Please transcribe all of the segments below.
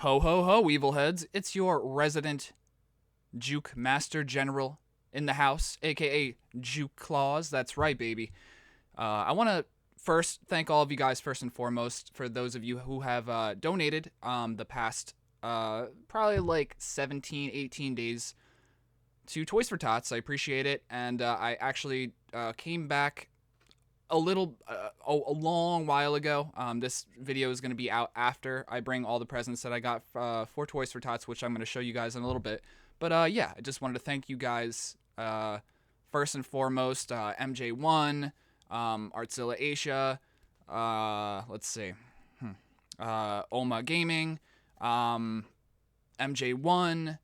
Ho ho ho, evil heads. It's your resident Juke Master General in the house, aka Juke Claus. That's right, baby. I want to first thank all of you guys, first and foremost, for those of you who have donated the past probably like 17, 18 days to Toys for Tots. I appreciate it. And I actually came back a long while ago. This video is going to be out after I bring all the presents that I got for Toys for Tots, which I'm going to show you guys in a little bit. But yeah, I just wanted to thank you guys first and foremost. MJ1, Artzilla Asia, let's see, Oma Gaming, MJ1,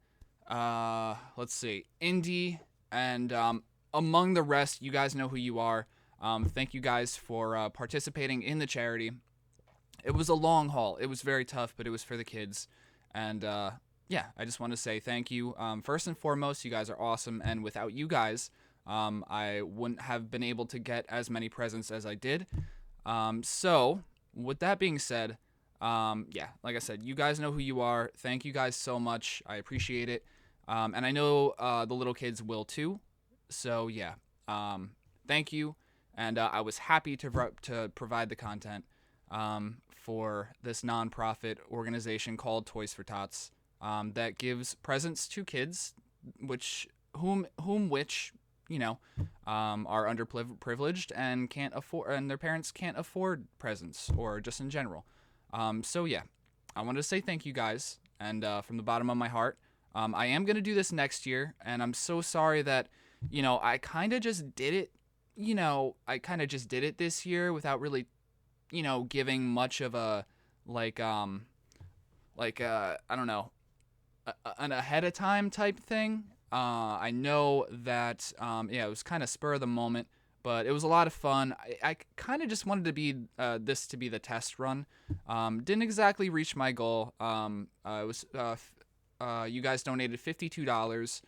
let's see, Indie, and among the rest, you guys know who you are. Thank you guys for participating in the charity. It was a long haul. It was very tough, but it was for the kids. And yeah, I just want to say thank you. First and foremost, you guys are awesome. And without you guys, I wouldn't have been able to get as many presents as I did. So, with that being said, yeah, like I said, you guys know who you are. Thank you guys so much. I appreciate it. And I know the little kids will too. So, yeah, thank you. And I was happy to provide the content for this nonprofit organization called Toys for Tots that gives presents to kids, which you know are underprivileged and can't afford, and their parents can't afford presents, or just in general. So yeah, I wanted to say thank you guys, and from the bottom of my heart, I am gonna do this next year, and I'm so sorry that I kind of just did it. This year without really, giving much of a I don't know, an ahead of time type thing. I know that yeah, it was kind of spur of the moment, but it was a lot of fun. I kind of just wanted to be this to be the test run. Didn't exactly reach my goal. It was you guys donated $52.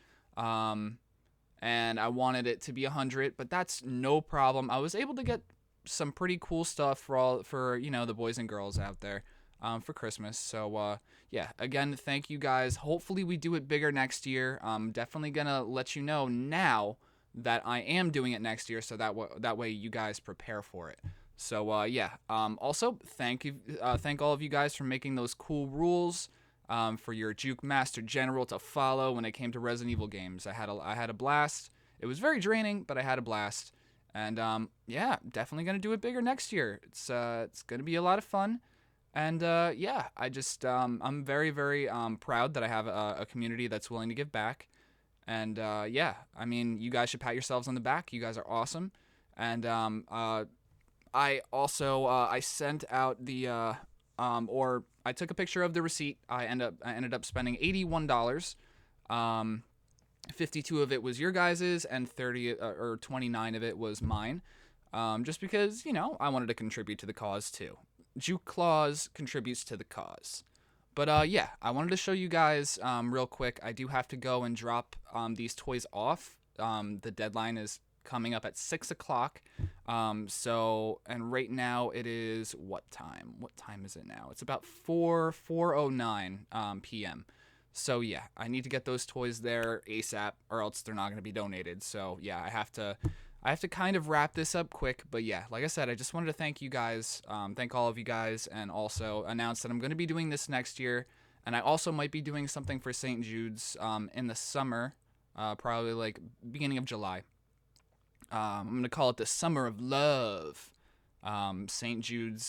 And I wanted it to be 100, but that's no problem. I was able to get some pretty cool stuff for the boys and girls out there for Christmas. So yeah, again, thank you guys. Hopefully we do it bigger next year. I'm definitely gonna let you know now that I am doing it next year, so that way you guys prepare for it. So yeah. Also, thank all of you guys for making those cool rules. For your Juke Master General to follow when it came to Resident Evil games. I had a blast. It was very draining, but I had a blast. And yeah, definitely gonna do it bigger next year. It's gonna be a lot of fun. And yeah, I'm very very proud that I have a community that's willing to give back. And yeah, I mean, you guys should pat yourselves on the back. You guys are awesome. And I also I sent out the or I took a picture of the receipt. I ended up spending $81. 52 of it was your guys's, and 30 or 29 of it was mine. Just because I wanted to contribute to the cause too. Juke Claus contributes to the cause. But yeah, I wanted to show you guys real quick. I do have to go and drop these toys off. The deadline is coming up at 6 o'clock. And right now it is what time? What time is it now? It's about 4:09 p.m. So yeah, I need to get those toys there ASAP, or else they're not going to be donated. So yeah, I have to kind of wrap this up quick. But yeah, like I said, I just wanted to thank you guys, thank all of you guys, and also announce that I'm going to be doing this next year, and I also might be doing something for St. Jude's in the summer, probably like beginning of July. I'm gonna call it the Summer of Love, St. Jude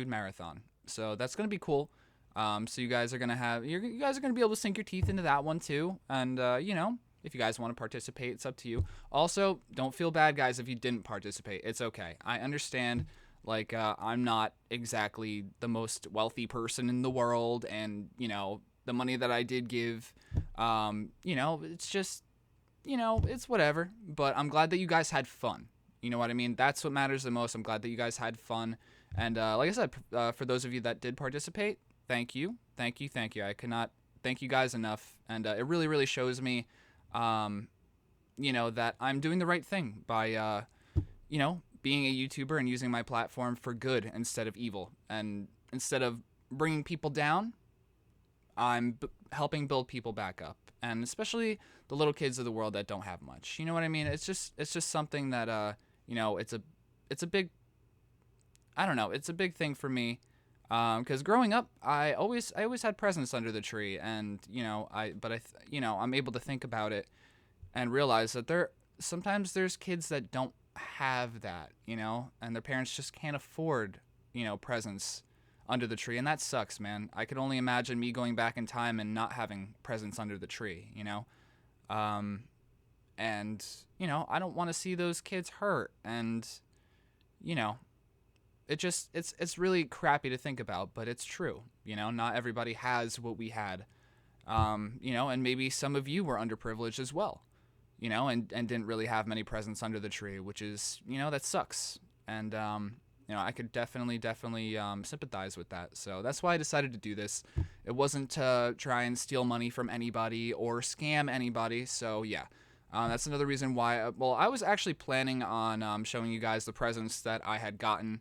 Marathon. So that's gonna be cool. So you guys are gonna be able to sink your teeth into that one too. And if you guys want to participate, it's up to you. Also, don't feel bad, guys, if you didn't participate. It's okay. I understand. Like I'm not exactly the most wealthy person in the world, and the money that I did give, it's just. It's whatever, but I'm glad that you guys had fun. You know what I mean? That's what matters the most. I'm glad that you guys had fun. And like I said, for those of you that did participate, thank you. Thank you. Thank you. I cannot thank you guys enough. And it really, really shows me, that I'm doing the right thing by, being a YouTuber and using my platform for good instead of evil. And instead of bringing people down, I'm helping build people back up, and especially the little kids of the world that don't have much. You know what I mean? It's just something that it's a big, I don't know, it's a big thing for me. Because growing up, I always had presents under the tree, and I'm able to think about it and realize that sometimes there's kids that don't have that, and their parents just can't afford, presents under the tree, and that sucks, man. I could only imagine me going back in time and not having presents under the tree. Um, and I don't want to see those kids hurt, and you know, it's really crappy to think about, but it's true. Not everybody has what we had. And maybe some of you were underprivileged as well, and didn't really have many presents under the tree, which is, that sucks. And, I could definitely sympathize with that. So that's why I decided to do this. It wasn't to try and steal money from anybody or scam anybody. So, yeah. That's another reason why. I was actually planning on showing you guys the presents that I had gotten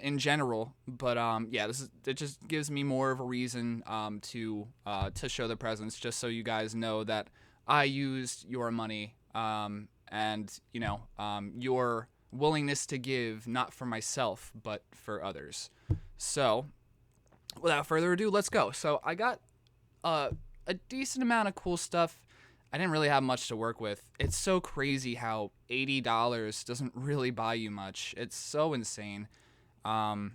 in general, but yeah, it just gives me more of a reason to show the presents, just so you guys know that I used your money and your willingness to give, not for myself but for others. So, without further ado, let's go. So I got a decent amount of cool stuff. I didn't really have much to work with. It's so crazy how $80 doesn't really buy you much. It's so insane. And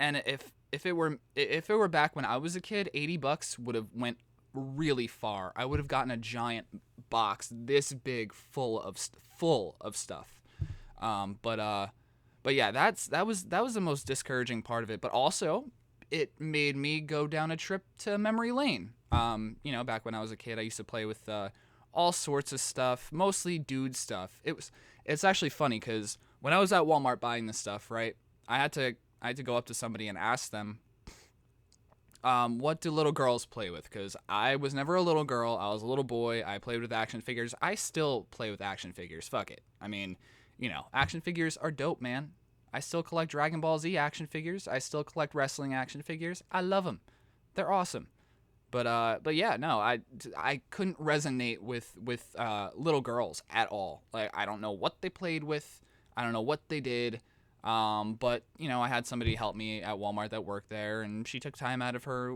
if it were back when I was a kid, $80 would have went really far. I would have gotten a giant box this big full of stuff. But yeah, that was the most discouraging part of it. But also, it made me go down a trip to memory lane. Back when I was a kid, I used to play with all sorts of stuff, mostly dude stuff. It's actually funny because when I was at Walmart buying this stuff, right, I had to go up to somebody and ask them, what do little girls play with? Because I was never a little girl. I was a little boy. I played with action figures. I still play with action figures. Fuck it. I mean, action figures are dope, man. I still collect Dragon Ball Z action figures. I still collect wrestling action figures. I love them. They're awesome. But yeah, no, I couldn't resonate with little girls at all. Like, I don't know what they played with. I don't know what they did. But I had somebody help me at Walmart that worked there, and she took time out of her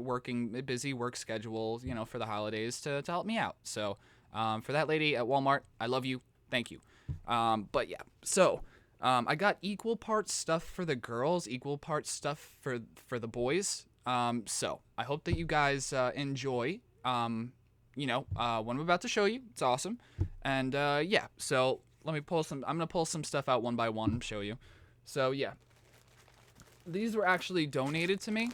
busy work schedule, for the holidays to help me out. So, for that lady at Walmart, I love you. Thank you. But yeah, so, I got equal parts stuff for the girls, equal parts stuff for the boys. So I hope that you guys, enjoy, what I'm about to show you. It's awesome. And, yeah, so I'm going to pull some stuff out one by one and show you. So, yeah, these were actually donated to me.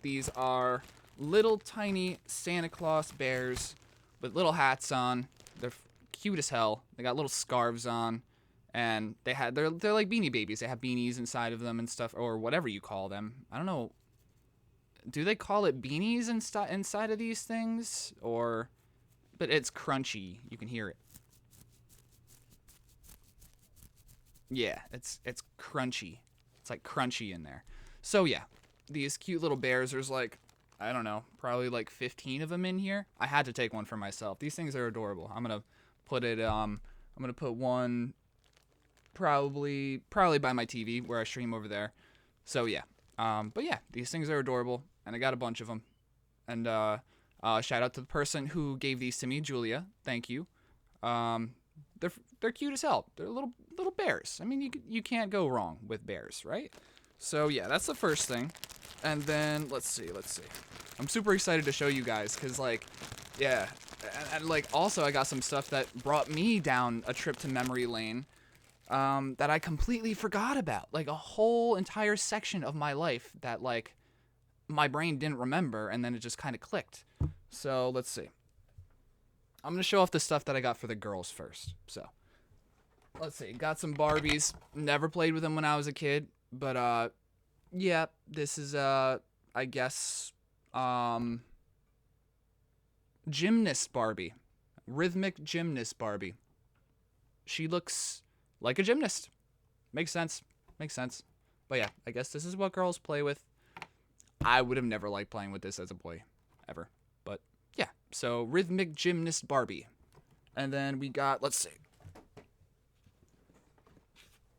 These are little tiny Santa Claus bears with little hats on. They're cute as hell. They got little scarves on, and they're like Beanie Babies. They have beanies inside of them and stuff, or whatever you call them. I don't know. Do they call it beanies inside of these things? But it's crunchy. You can hear it. Yeah, it's crunchy. It's like crunchy in there. So yeah, these cute little bears. There's like, I don't know, probably like 15 of them in here. I had to take one for myself. These things are adorable. I'm gonna put one probably by my TV where I stream over there. So yeah, but yeah, these things are adorable, and I got a bunch of them. And shout out to the person who gave these to me, Julia. Thank you. They're cute as hell. They're little bears. I mean, you can't go wrong with bears, right? So yeah, that's the first thing. And then let's see. I'm super excited to show you guys because, like, yeah, and like also I got some stuff that brought me down a trip to memory lane that I completely forgot about. Like a whole entire section of my life that, like, my brain didn't remember, and then it just kind of clicked. So let's see. I'm going to show off the stuff that I got for the girls first. So, let's see. Got some Barbies. Never played with them when I was a kid. But, yeah, this is, I guess, gymnast Barbie. Rhythmic gymnast Barbie. She looks like a gymnast. Makes sense. But yeah, I guess this is what girls play with. I would have never liked playing with this as a boy, ever. But yeah, so rhythmic gymnast Barbie. And then we got, let's see.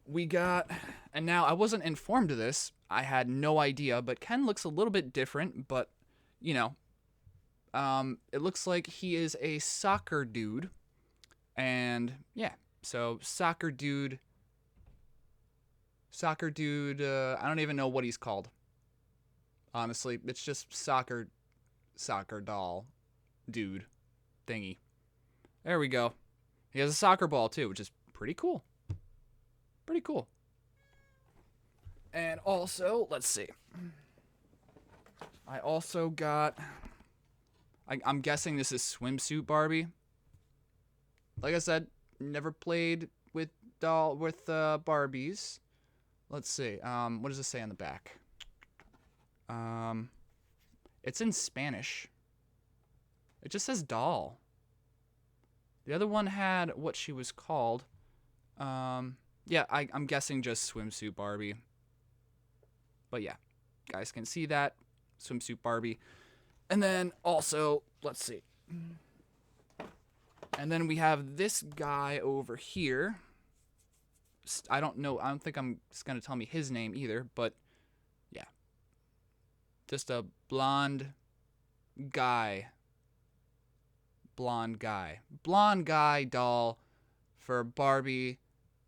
We got, and now I wasn't informed of this. I had no idea, but Ken looks a little bit different, but, you know, it looks like he is a soccer dude. And yeah, so soccer dude, I don't even know what he's called. Honestly, it's just soccer doll dude thingy. There we go. He has a soccer ball too, which is pretty cool. Pretty cool. And also, let's see. I also got, I'm guessing this is swimsuit Barbie. Like I said, never played with Barbies. Let's see. What does it say on the back? It's in Spanish. It just says doll. The other one had what she was called. Yeah, I'm guessing just swimsuit Barbie. But yeah, guys can see that. Swimsuit Barbie. And then also, let's see. And then we have this guy over here. I don't know. I don't think I'm just going to tell me his name either. But yeah. Just a blonde guy. Blonde guy doll for Barbie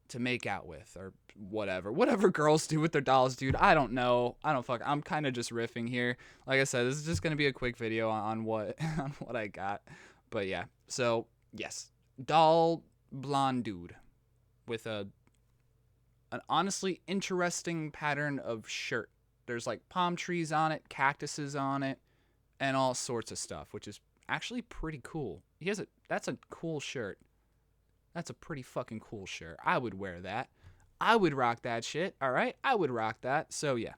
to make out with, or whatever girls do with their dolls, dude. I don't know. I'm kind of just riffing here. Like I said, this is just gonna be a quick video on what on what I got. But yeah, so yes, doll blonde dude with an honestly interesting pattern of shirt. There's like palm trees on it, cactuses on it, and all sorts of stuff, which is actually pretty cool. That's a cool shirt. That's a pretty fucking cool shirt. I would wear that. I would rock that shit. All right, I would rock that. So yeah.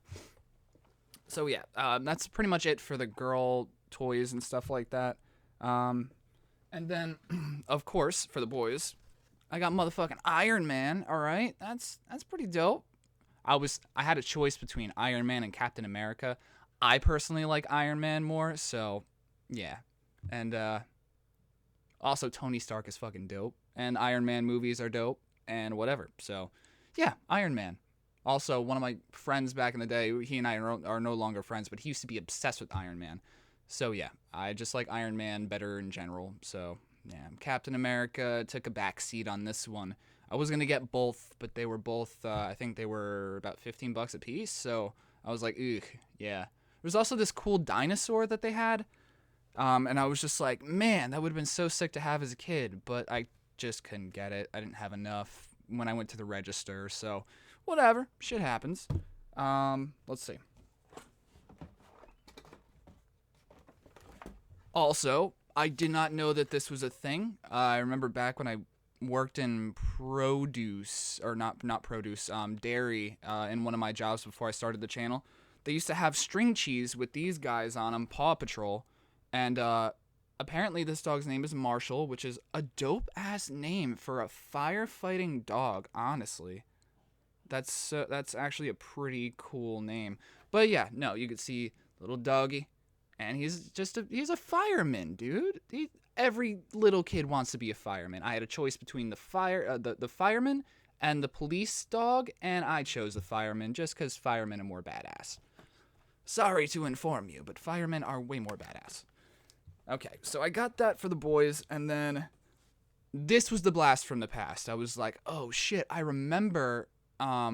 That's pretty much it for the girl toys and stuff like that. And then, of course, for the boys, I got motherfucking Iron Man. All right, that's pretty dope. I had a choice between Iron Man and Captain America. I personally like Iron Man more, so yeah. And also Tony Stark is fucking dope, and Iron Man movies are dope, and whatever. So yeah, Iron Man. Also, one of my friends back in the day, he and I are no longer friends, but he used to be obsessed with Iron Man. So yeah, I just like Iron Man better in general. So yeah, Captain America took a back seat on this one. I was gonna get both, but they were both, I think they were about $15 a piece. So I was like, ugh, yeah. There's also this cool dinosaur that they had. And I was just like, man, that would have been so sick to have as a kid, but I just couldn't get it. I didn't have enough when I went to the register, so whatever, shit happens. Let's see. Also, I did not know that this was a thing. I remember back when I worked in produce, or not produce, dairy, in one of my jobs before I started the channel. They used to have string cheese with these guys on them, Paw Patrol. And apparently this dog's name is Marshall, which is a dope-ass name for a firefighting dog, honestly. That's actually a pretty cool name. But yeah, no, you could see little doggy, and he's a fireman, dude. Every little kid wants to be a fireman. I had a choice between the fireman and the police dog, and I chose the fireman just because firemen are more badass. Sorry to inform you, but firemen are way more badass. Okay, so I got that for the boys, and then this was the blast from the past. I was like, oh shit, I remember a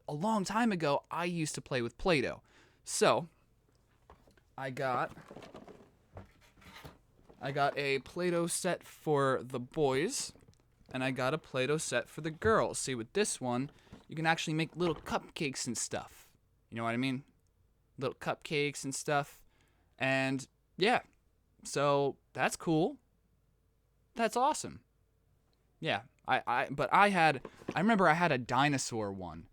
long time ago I used to play with Play-Doh. So I got a Play-Doh set for the boys, and I got a Play-Doh set for the girls. See, with this one, you can actually make little cupcakes and stuff. You know what I mean? Little cupcakes and stuff. And yeah. So that's cool. That's awesome. Yeah, I remember I had a dinosaur one.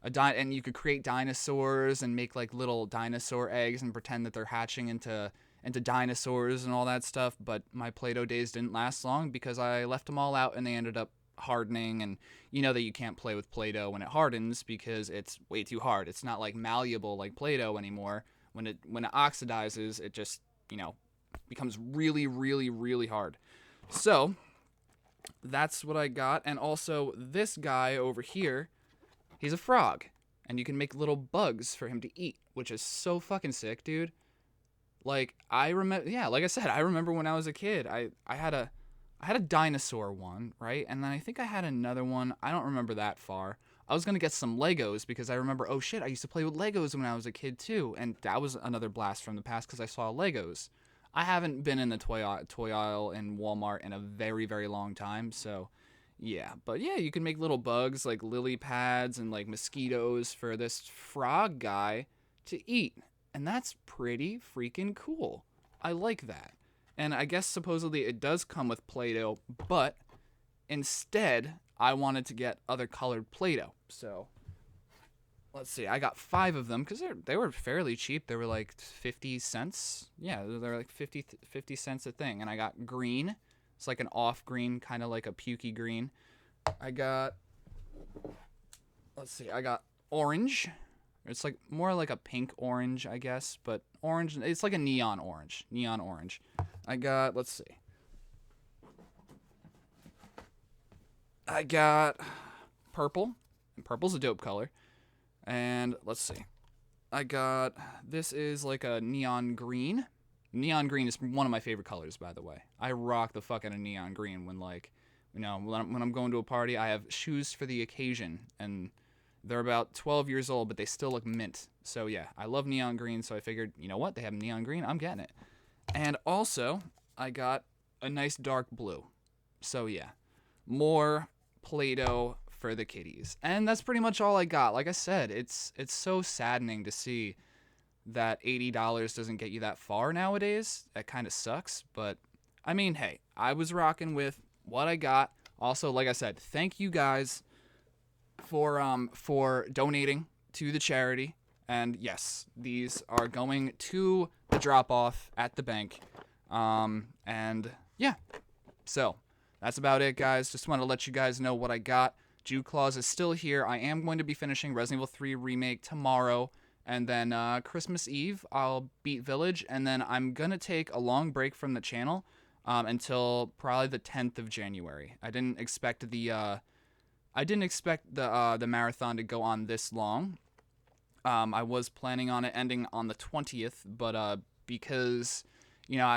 And you could create dinosaurs and make like little dinosaur eggs and pretend that they're hatching into dinosaurs and all that stuff, but my Play-Doh days didn't last long because I left them all out and they ended up hardening, and you know that you can't play with Play-Doh when it hardens because it's way too hard. It's not like malleable like Play-Doh anymore. when it oxidizes, it just, becomes really, really, really hard. So that's what I got. And also this guy over here, he's a frog, and you can make little bugs for him to eat, which is so fucking sick, dude. Like, I remember, yeah, like I said, I remember when I was a kid, I had a dinosaur one, right? And then I think I had another one. I don't remember that far. I was going to get some Legos because I remember, oh shit, I used to play with Legos when I was a kid too. And that was another blast from the past because I saw Legos. I haven't been in the toy aisle in Walmart in a very, very long time. So, yeah. But yeah, you can make little bugs like lily pads and like mosquitoes for this frog guy to eat. And that's pretty freaking cool. I like that. And I guess supposedly it does come with Play-Doh, but instead I wanted to get other colored Play-Doh. So let's see, I got 5 of them because they were fairly cheap. They were like 50 cents. Yeah, they were like 50 cents a thing. And I got green. It's like an off green, kind of like a pukey green. I got, let's see, I got orange. It's like more like a pink orange, I guess, but orange, it's like a neon orange. Neon orange. I got, let's see. I got purple. And purple's a dope color. And let's see. I got, this is like a neon green. Neon green is one of my favorite colors, by the way. I rock the fuck out of neon green when like, when I'm going to a party. I have shoes for the occasion, and they're about 12 years old, but they still look mint. So yeah, I love neon green, so I figured, you know what, they have neon green, I'm getting it. And also, I got a nice dark blue. So yeah, more Play-Doh for the kiddies. And that's pretty much all I got. Like I said, it's so saddening to see that $80 doesn't get you that far nowadays. That kind of sucks, but I mean, hey, I was rocking with what I got. Also, like I said, thank you guys for donating to the charity. And yes, these are going to the drop off at the bank. And yeah, so that's about it, guys. Just want to let you guys know what I got. Jude Claus is still here. I am going to be finishing Resident Evil 3 Remake tomorrow, and then Christmas Eve I'll beat Village, and then I'm gonna take a long break from the channel until probably the 10th of January. I didn't expect the marathon to go on this long. I was planning on it ending on the 20th, but because,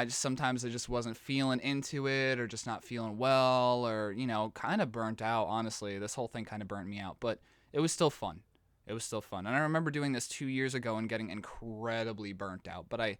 sometimes I just wasn't feeling into it, or just not feeling well, or, kind of burnt out, honestly. This whole thing kind of burnt me out, but it was still fun. It was still fun. And I remember doing this 2 years ago and getting incredibly burnt out. But I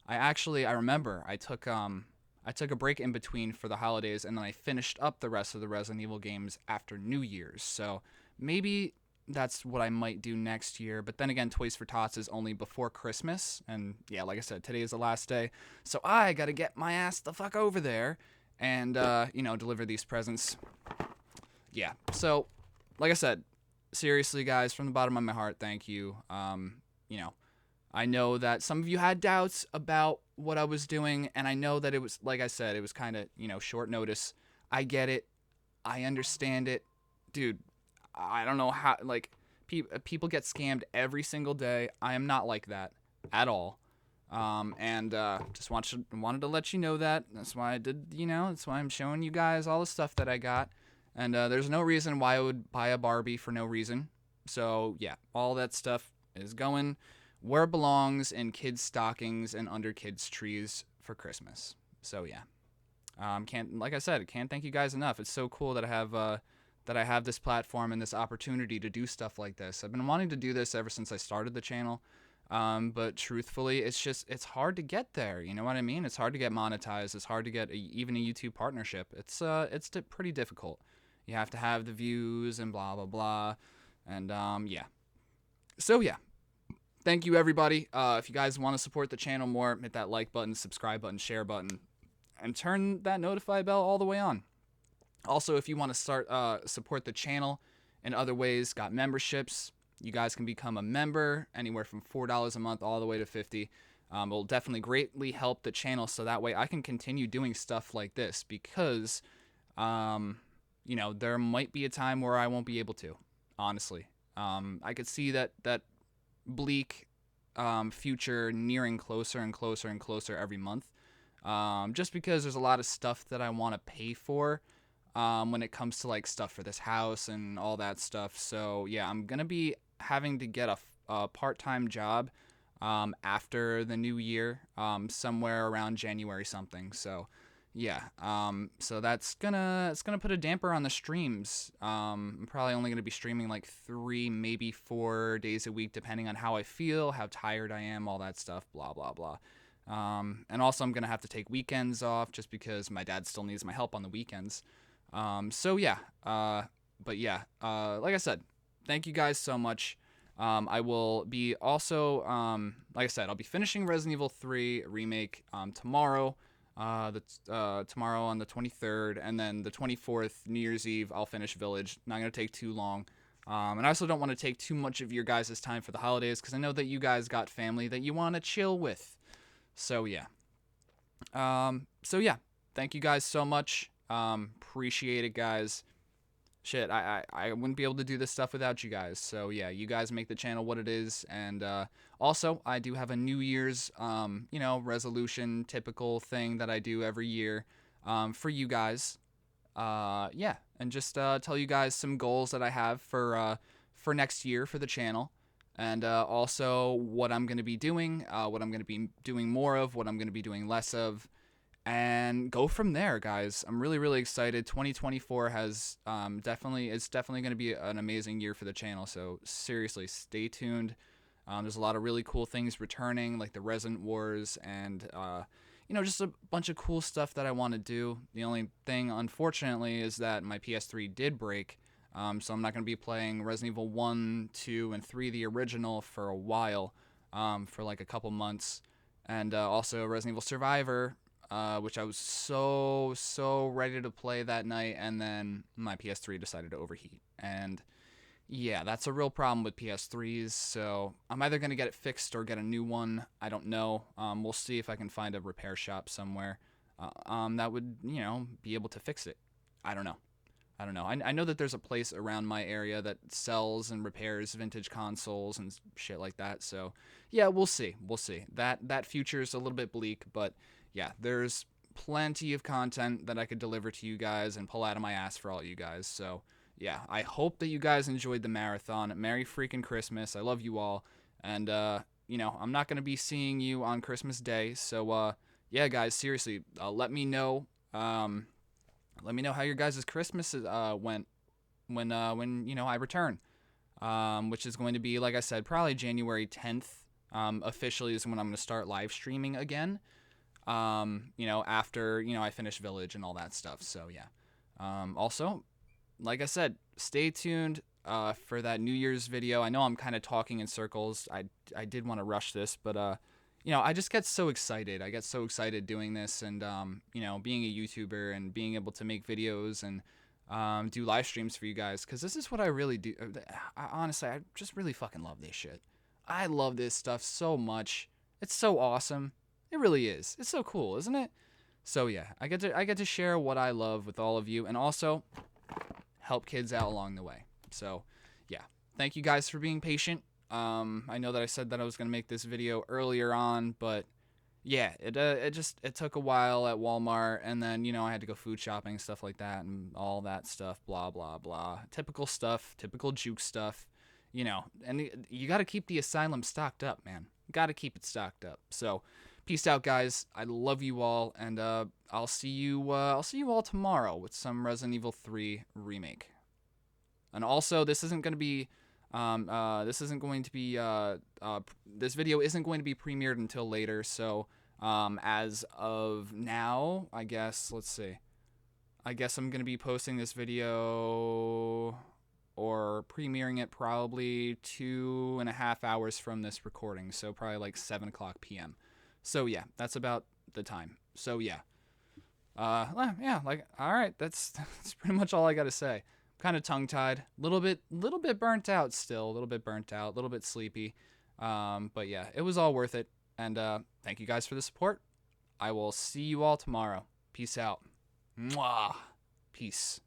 remember I took a break in between for the holidays, and then I finished up the rest of the Resident Evil games after New Year's. So maybe that's what I might do next year. But then again, Toys for Tots is only before Christmas. And yeah, like I said, today is the last day. So I got to get my ass the fuck over there and, deliver these presents. Yeah. So, like I said, seriously, guys, from the bottom of my heart, thank you. I know that some of you had doubts about what I was doing, and I know that it was, like I said, it was kind of, short notice. I get it. I understand it. Dude, I don't know how, like, people get scammed every single day. I am not like that at all. And just wanted to let you know that. That's why I did, that's why I'm showing you guys all the stuff that I got. And there's no reason why I would buy a Barbie for no reason. So, yeah, all that stuff is going where it belongs, in kids' stockings and under kids' trees for Christmas. So, yeah. Like I said, can't thank you guys enough. It's so cool that I have this platform and this opportunity to do stuff like this. I've been wanting to do this ever since I started the channel. But truthfully, it's hard to get there. You know what I mean? It's hard to get monetized. It's hard to get even a YouTube partnership. It's pretty difficult. You have to have the views and blah, blah, blah. And, yeah. So, yeah. Thank you, everybody. If you guys want to support the channel more, hit that like button, subscribe button, share button, and turn that notify bell all the way on. Also, if you want to support the channel in other ways, got memberships. You guys can become a member anywhere from $4 a month all the way to $50. It will definitely greatly help the channel, so that way I can continue doing stuff like this, because, there might be a time where I won't be able to, honestly. I could see that bleak future nearing closer and closer and closer every month. Just because there's a lot of stuff that I want to pay for when it comes to like stuff for this house and all that stuff. So yeah, I'm gonna be having to get a part-time job after the new year, somewhere around January something. So yeah, so it's gonna put a damper on the streams. I'm probably only gonna be streaming like 3, maybe 4 days a week, depending on how I feel, how tired I am, all that stuff, blah blah blah. And also I'm gonna have to take weekends off just because my dad still needs my help on the weekends. So yeah, but yeah, like I said, thank you guys so much. I will be also, like I said, I'll be finishing Resident Evil 3 Remake tomorrow. Tomorrow on the 23rd, and then the 24th, New Year's Eve, I'll finish Village. Not gonna take too long. And I also don't want to take too much of your guys' time for the holidays because I know that you guys got family that you want to chill with. So yeah. Thank you guys so much. Appreciate it, guys. Shit, I wouldn't be able to do this stuff without you guys. So yeah, you guys make the channel what it is. And also, I do have a New Year's, resolution, typical thing that I do every year for you guys. Yeah, and just tell you guys some goals that I have for next year for the channel. And also what I'm going to be doing, what I'm going to be doing more of, what I'm going to be doing less of. And go from there, guys. I'm really, really excited. 2024 has it's definitely going to be an amazing year for the channel. So seriously, stay tuned. There's a lot of really cool things returning, like the Resident Wars, and just a bunch of cool stuff that I want to do. The only thing, unfortunately, is that my PS3 did break, so I'm not going to be playing Resident Evil 1, 2, and 3, the original, for a while, for like a couple months, and also Resident Evil Survivor. Which I was so ready to play that night, and then my PS3 decided to overheat. And yeah, that's a real problem with PS3s, so I'm either going to get it fixed or get a new one. I don't know. We'll see if I can find a repair shop somewhere that would, be able to fix it. I don't know. I know that there's a place around my area that sells and repairs vintage consoles and shit like that, so yeah, we'll see. That future is a little bit bleak, but yeah, there's plenty of content that I could deliver to you guys and pull out of my ass for all you guys. So yeah, I hope that you guys enjoyed the marathon. Merry freaking Christmas. I love you all. And, I'm not going to be seeing you on Christmas Day. So, yeah, guys, seriously, let me know. Let me know how your guys' Christmas went when I return. Which is going to be, like I said, probably January 10th. Officially is when I'm going to start live streaming again. After, I finish Village and all that stuff. So, yeah. Also, like I said, stay tuned for that New Year's video. I know I'm kind of talking in circles. I did want to rush this, but, I just get so excited. I get so excited doing this and, being a YouTuber and being able to make videos and do live streams for you guys, because this is what I really do. Honestly, I just really fucking love this shit. I love this stuff so much. It's so awesome. It really is. It's so cool, isn't it? So yeah, I get to share what I love with all of you, and also help kids out along the way. So yeah, thank you guys for being patient. I know that I said that I was gonna make this video earlier on, but yeah, it took a while at Walmart, and then I had to go food shopping and stuff like that, and all that stuff, blah blah blah. Typical stuff, typical juke stuff, And you got to keep the asylum stocked up, man. Got to keep it stocked up. So. Peace out, guys. I love you all, and I'll see you all tomorrow with some Resident Evil 3 remake. And also, this isn't going to be this video isn't going to be premiered until later. So, as of now, I guess let's see. I guess I'm going to be posting this video or premiering it probably 2.5 hours from this recording. So probably like 7:00 p.m. So yeah, that's about the time. So yeah. Yeah, all right, that's pretty much all I got to say. I'm kind of tongue-tied, little bit burnt out still, a little bit sleepy. But yeah, it was all worth it. And thank you guys for the support. I will see you all tomorrow. Peace out. Mwah. Peace.